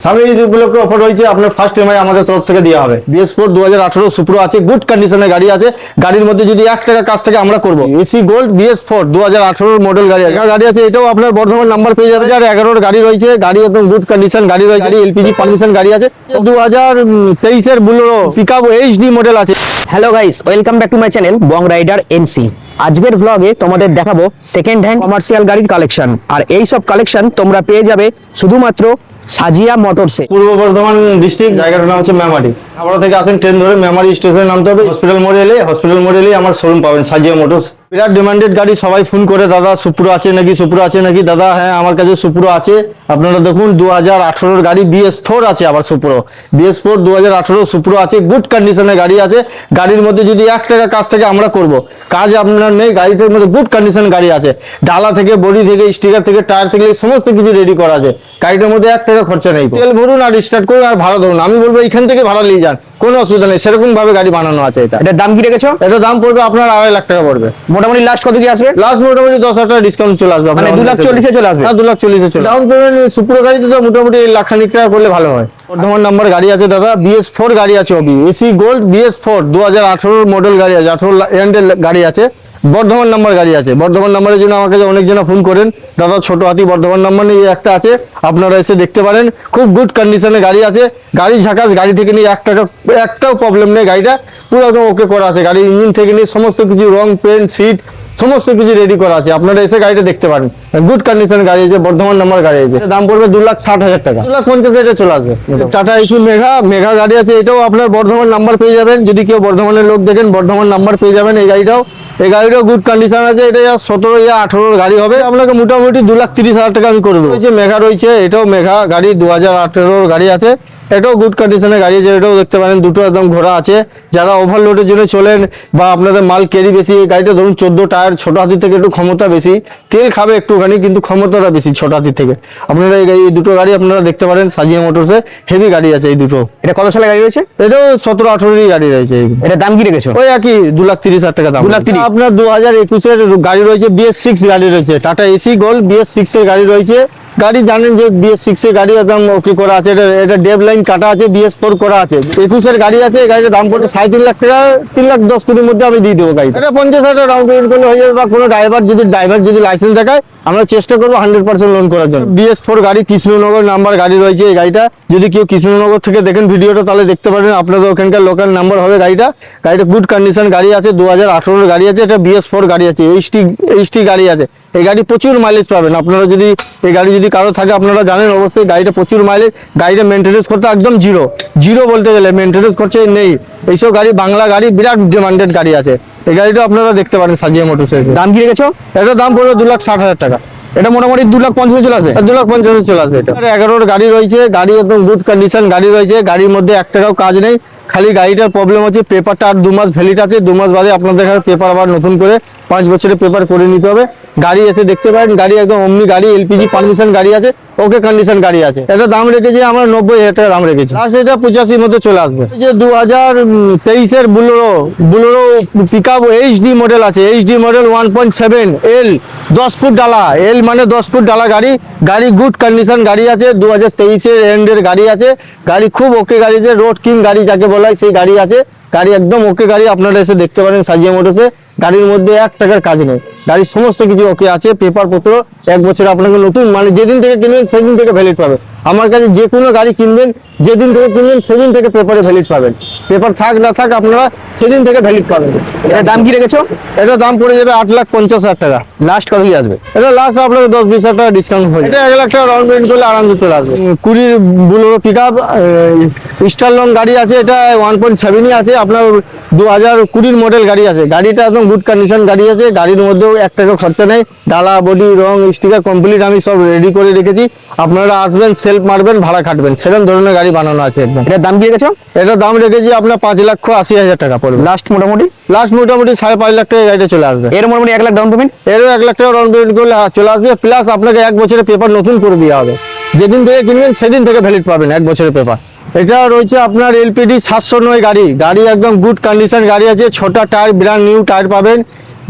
সামনে ঈদ উপলক্ষে অফার রয়েছে, আপনার ফার্স্ট ইএমআই আমাদের তরফ থেকে দেওয়া হবে। BS4 2018 সুপ্রো আছে, গুড কন্ডিশনে গাড়ি আছে। গাড়ির মধ্যে যদি 1 টাকা কাজ থেকে আমরা করবো। এসি গোল্ড BS4 2018 মডেল গাড়ি আছে, এটাও আপনার বর্ধমান নাম্বার পেয়ে যাবে। 2011 গাড়ি রয়েছে, গাড়ি একদম গুড কন্ডিশন গাড়ি রয়েছে। গাড়ি এলপিজি পারমিশন গাড়ি আছে। 2023 এর বুলেরো পিকআপ HD মডেল আছে। Hello guys, welcome back to my channel Bong rider NC. আজকের ভ্লগে তোমাদের দেখাবো সেকেন্ড হ্যান্ড কমার্শিয়াল গাড়ির কালেকশন। আর এই সব কালেকশন তোমরা পেয়ে যাবে শুধুমাত্র সাজিয়া মোটরসে। পূর্ব বর্ধমান ডিস্ট্রিক্ট, জায়গাটার নাম হচ্ছে মেমারি। হাওড়া থেকে আসেন ট্রেন ধরে মেমারি স্টেশনে নামতে হবে। হসপিটাল মোড় এলে আমার শোরুম পাবেন সাজিয়া মোটরস। বিরাট ডিমান্ডেড গাড়ি, সবাই ফোন করে দাদা সুপ্রো আছে নাকি দাদা। হ্যাঁ, আমার কাছে সুপ্রো আছে। আপনারা দেখুন 2018 গাড়ি BS4 আছে, আবার সুপ্রো BS4 2018 সুপ্রো আছে, গুড কন্ডিশনে গাড়ি আছে। গাড়ির মধ্যে যদি 1 টাকা কাজ থেকে আমরা করব, কাজ আপনার নেই। গাড়িটার মধ্যে গুড কন্ডিশন গাড়ি আছে। ডালা থেকে, বডি থেকে, স্টিকার থেকে, টায়ার থেকে সমস্ত কিছু রেডি করা আছে। গাড়িটার মধ্যে 1 টাকা খরচা নেই। তেল ভরুন আর স্টার্ট করুন আর ভাড়া ধরুন। আমি বলবো এখান থেকে ভাড়া নিয়ে যান, কোনো অসুবিধা নেই। সেরকম ভাবে গাড়ি বানানো আছে। এটার দাম কি রেখেছো? এটা দাম পড়বে আপনার 2.5 লাখ টাকা পড়বে। মোটামুটি লাস্ট কত কি আসবে? লাস্ট মোটামুটি 10,000 টাকা ডিসকাউন্ট চলে আসবে। মানে 2,40,000 চলে আসবে। হ্যাঁ, 2,40,000 চলে। ডাউন পেমেন্ট সুপ্রো গাড়িতে তো মোটামুটি 1 লাখ খানিক টাকা করলে ভালো হয়। বর্ধমান নাম্বার গাড়ি আছে দাদা, BS4 গাড়ি আছে। এসি গোল্ড BS4 2018 মডেল গাড়ি আছে, 18 এন্ডের গাড়ি আছে। বর্ধমান নাম্বার গাড়ি আছে। বর্ধমান নাম্বারের জন্য আমাকে অনেকজনা ফোন করেন, দাদা ছোট হাতি বর্ধমান নাম্বার নিয়ে একটা আছে, আপনারা এসে দেখতে পারেন। খুব গুড কন্ডিশনে গাড়ি আছে। গাড়ি ঝাঁকাস, গাড়ি থেকে নিয়ে 1 টাকা একটাও প্রবলেম নেই। গাড়িটা পুরো একদম ওকে করা আছে। গাড়ির ইঞ্জিন থেকে নিয়ে সমস্ত কিছু, রং, পেন্ট, সিট সমস্ত কিছু রেডি করা আছে। আপনারা এসে গাড়িটা দেখতে পারেন। গুড কন্ডিশন গাড়ি আছে, বর্ধমান নাম্বার গাড়ি আছে। দাম পড়বে 2,60,000 টাকা। 2,50,000 এটা চলে আসবে। টাটা ইস্যু মেঘা গাড়ি আছে, এটাও আপনার বর্ধমান নাম্বার পেয়ে যাবেন। যদি কেউ বর্ধমানের লোক দেখেন, বর্ধমান নাম্বার পেয়ে যাবেন। এই গাড়িটাও গুড কন্ডিশন আছে। এটা 17 ইয়া 18 গাড়ি হবে। আপনাকে মোটামুটি 2,30,000 টাকা আমি করে দেবো। মেঘা রয়েছে, এটাও মেঘা গাড়ি 2018 গাড়ি আছে। এটাও গুড কন্ডিশনের গাড়ি আছে। এটাও দেখতে পারেন, দুটো একদম ঘোরা আছে। যারা ওভারলোডের জন্য চলেন বা আপনাদের মাল ক্যারি বেশি, এই গাড়িটা ধরুন 14 টায়ার, ছোট হাতি থেকে একটু ক্ষমতা বেশি, তেল খাবে একটুখানি, কিন্তু ক্ষমতাটা বেশি ছোট হাতি থেকে। আপনারা এই দুটো গাড়ি আপনারা দেখতে পারেন সাজিয়া মোটরসে। হেভি গাড়ি আছে এই দুটো। এটা কত সালে গাড়ি রয়েছে? এটাও 17-18 গাড়ি রয়েছে। এটা দাম কি রেখেছো? ওই একই 2,30,000 টাকা দাম। 2,30,000। আপনার 2021 এর গাড়ি রয়েছে, BS6 গাড়ি রয়েছে। টাটা এসি গোল্ড BS6 এর গাড়ি রয়েছে। গাড়ি জানেন যে BS6 এর গাড়ি একদম ওকে করা আছে। এটা ডেভ লাইন কাটা আছে, BS4 করা আছে। 21 এর গাড়ি আছে। গাড়ির দাম পড়ছে 3.5 লাখ টাকা। 3,10,000 কোটির মধ্যে আমি দিয়ে দেবো গাড়ি। এটা 50,000 টাকা ডাউন পেমেন্ট করলে হয়ে যাবে। বা কোনো ড্রাইভার যদি লাইসেন্স দেখায়, আমরা চেষ্টা করবো 100% লোন করার জন্য। BS4 গাড়ি, কৃষ্ণনগর নাম্বার গাড়ি রয়েছে। এই গাড়িটা যদি কেউ কৃষ্ণনগর থেকে দেখেন ভিডিওটা, তাহলে দেখতে পারেন। আপনাদের ওখানকার লোকাল নাম্বার হবে গাড়িটা গুড কন্ডিশন গাড়ি আছে। 2018 গাড়ি আছে। এটা BS4 গাড়ি আছে, HD গাড়ি আছে। এই গাড়ি প্রচুর মাইলেজ পাবেন। আপনারা যদি এই গাড়ি যদি কারো থাকে, আপনারা জানেন অবশ্যই গাড়িটা প্রচুর মাইলেজ। গাড়িটা মেনটেনেন্স করতে একদম জিরো বলতে গেলে, মেনটেনেন্স করছে নেই। এইসব গাড়ি বাংলা গাড়ি, বিরাট ডিমান্ডেড গাড়ি আছে। এই গাড়িটা আপনারা দেখতে পারেন সাজিয়া মোটরসের। দাম কি রেখেছো? এটার দাম পড়বে 2,60,000 টাকা। এটা মোটামুটি 2,50,000 চলে আসবে। 2,50,000 চলে আসবে। এটা 11 গাড়ি রয়েছে। গাড়ি একদম গুড কন্ডিশন গাড়ি রয়েছে। গাড়ির মধ্যে 1 টাকাও কাজ নেই। খালি গাড়িটার প্রবলেম হচ্ছে পেপারটা আর 2 মাস ভ্যালিড আছে। 2 মাস বাদে আপনাদের এখানে পেপার আবার নতুন করে 5 বছরের পেপার করে নিতে হবে। গাড়ি এসে দেখতে পারেন। গাড়ি একদম অমনি গাড়ি, LPG পারমিশন গাড়ি আছে, ওকে কন্ডিশন গাড়ি আছে। এটা দাম রেখেছি আমরা 90,000 টাকা দাম রেখেছি। লাস্ট এটা 85 মধ্যে চলে আসবে। এই যে 2023 এর বুলেরো পিকআপ HD মডেল আছে। HD মডেল 1.7 L, 10 ফুট ডালা। L মানে 10 ফুট ডালা গাড়ি গুড কন্ডিশন গাড়ি আছে। 2023 এর এন্ডের গাড়ি আছে। গাড়ি খুব ওকে গাড়ি আছে। রোড কিং গাড়ি যাকে বলা হয় সেই গাড়ি আছে। গাড়ি একদম ওকে গাড়ি। আপনারা এসে দেখতে পারেন সাজিয়া মোটরসে। গাড়ির মধ্যে 1 টাকার কাজ নেই। গাড়ির সমস্ত কিছু ওকে আছে। পেপার পত্র 1 বছর আপনাকে নতুন, মানে যেদিন থেকে কিনবেন সেদিন থেকে ভ্যালিড পাবে। আমার কাছে যে কোনো গাড়ি কিনবেন, যেদিন থেকে কিনবেন সেদিন থেকে পেপারে ভ্যালিড পাবেন। পেপার থাক না থাক, আপনারা সেদিন থেকে ভ্যালিড পাবেন। এটার দাম কি রেখেছো? এটা দাম পড়ে যাবে 8,50,000 টাকা। লাস্ট কত কি আসবে? এটা লাস্ট আপনাকে 10-20,000 টাকা ডিসকাউন্ট হয়ে যাবে। এটা 1 লাখ টাকা ডাউন পেমেন্ট করলে আরামসে চলে আসবে। 20 বুলেরো পিকআপ স্টার লং গাড়ি আছে। এটা 1.7 আছে। আপনার 2020 মডেল গাড়ি আছে। গাড়িটা একদম গুড কন্ডিশন গাড়ি আছে। গাড়ির মধ্যেও 1 টাকা খরচা নেই। ডালা, বডি, রং, স্টিকার কমপ্লিট আমি সব রেডি করে রেখেছি। আপনারা আসবেন, সেলফ মারবেন, ভাড়া খাটবেন, সেরকম ধরনের গাড়ি বানানো আছে একদম। এটার দাম কি রেখেছো? এটার দাম রেখেছি আপনার 5,80,000 টাকা পড়বে। লাস্ট মোটামুটি 5.5 লাখ টাকা গাড়িটা চলে আসবে। এর মোটামুটি 1 লাখ ডাউন পেমেন্ট। এরও 1 লাখ টাকা ডাউন পেমেন্ট করলে চলে আসবে। প্লাস আপনাকে 1 বছরের পেপার নতুন করে দেওয়া হবে। যেদিন থেকে কিনবেন সেদিন থেকে ভ্যালিড পাবেন 1 বছরের পেপার। এটা রয়েছে আপনার LPD 709 গাড়ি একদম গুড কন্ডিশন গাড়ি আছে। ছোটা টায়ার, ব্র্যান্ড নিউ টায়ার পাবেন।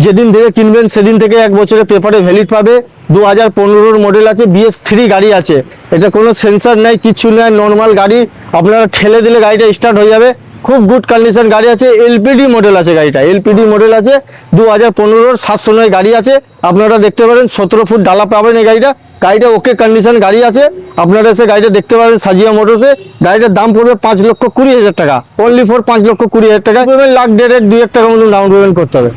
যেদিন থেকে কিনবেন সেদিন থেকে 1 বছরের পেপারে ভ্যালিড পাবে। 2015 মডেল আছে, BS3 গাড়ি আছে। এটা কোনো সেন্সার নাই, কিছু নাই, নর্মাল গাড়ি। আপনারা ঠেলে দিলে গাড়িটা স্টার্ট হয়ে যাবে। খুব গুড কন্ডিশন গাড়ি আছে। LPD মডেল আছে গাড়িটা, LPD মডেল আছে। 2015 709 গাড়ি আছে। আপনারা দেখতে পারেন 17 ফুট ডালা পাবেন এই গাড়িটা। গাড়িটা ওকে কন্ডিশন গাড়ি আছে। আপনারা এসে গাড়িটা দেখতে পারেন সাজিয়া মোটরসে। গাড়িটার দাম পড়বে 5,20,000 টাকা, অনলি ফর 5,20,000 টাকা। লাখ 1.5 2 টাকা মতন ডাউন পেমেন্ট করতে হবে।